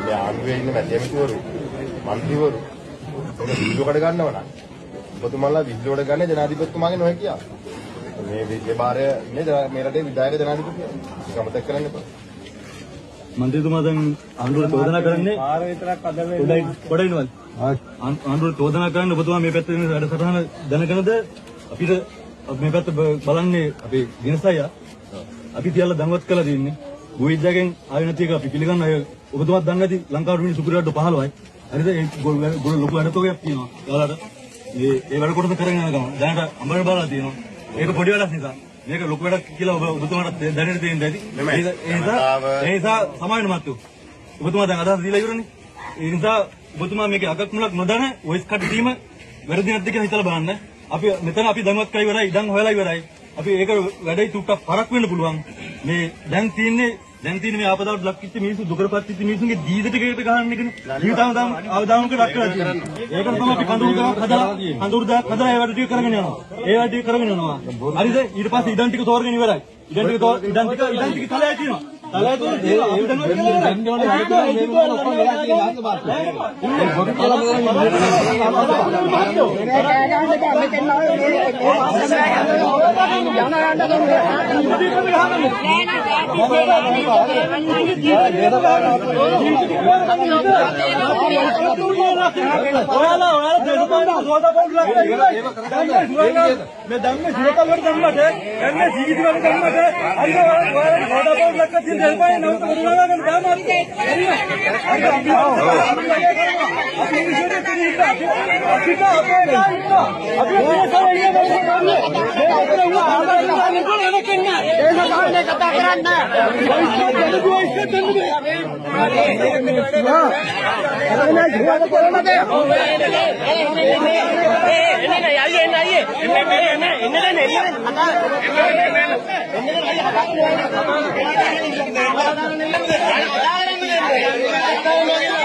මේ ආණ්ඩුවේ ඉන්න මැතිවරු මන්ත්‍රීවරු විහිළුවකට ගන්නව නම් ඔබතුමාලා විහිළුවට ගන්න ජනාධිපතිතුමාගේ නොහැකියාව. මේ බාරය මේ රටේ විධායක ජනාධිපතිතුමා ඒක අමතක කරන්න එපා. මන්ත්‍රීතුමා දැන් ආණ්ඩුවට චෝදනා කරන්නේ ආර විතරක් අද වෙන්නේ පොඩ ඉන්නවද? ආණ්ඩුවට චෝදනා කරන්න ඔබතුමා මේ පැත්තේ ඉන්න වැඩසටහන දැනගෙනද අපිට මේ පැත්ත බලන්නේ අපේ දිනසය අපි තියලා දන්වත් කළා දෙන්නේ. ගෝවිද්දාගෙන් ආයෙ නැති එක අපි පිළිගන්න අය ඔබතුමාත් දන්නේ නැති ලංකාවට මිනිස්සු සුපිරියට 15යි. හරිද? ඒ ගොඩ ලොකු වැඩතෝගයක් තියෙනවා. යාළුවාට ඒ වැඩ කොටස කරගෙන යන ගමන් දැනට අඹර බලලා තියෙනවා. ඒක පොඩි වැඩක් නිසා. මේක ලොකු වැඩක් කියලා ඔබතුමාට දැනෙන්න තියෙන දෙයක්. ඒ නිසා සමාවෙන්න මත්තෝ. ඔබතුමා දැන් අදහස් දීලා ඉවරනේ. ඒ නිසා ඔබතුමා මේකේ අගක් මුලක් නොදැන වොයිස් කට් දීම වැරදි නැද්ද කියලා හිතලා බලන්න. අපි මෙතන අපි දැනුවත් කරලා ඉවරයි, ඉඩම් හොයලා ඉවරයි. අපි ඒක වැඩේ තුට්ටක් පරක් වෙන්න පුළුවන්. මේ දැන් තියෙන්නේ මේ ආපදාවට ලක් වෙච්ච මිනිස්සු දුකටපත් වෙච්ච මිනිස්සුන්ගේ දීද ටිකට ගහන්න එකනේ. ජීවිතාම අවදානමක ලක් කරලා තියෙනවා. ඒකට තමයි අපි කඳුරු දාක් හදලා ඒ වැඩ ටික කරගෙන යනවා. ඒ වැඩ ටික කරගෙන යනවා. හරිද? ඊට පස්සේ ඉඩම් ටික තෝරගෙන ඉවරයි. ඉඩම් ටික තලයේ තියෙනවා. තලයේ තියෙනවා. අපි දැනුවත් Ini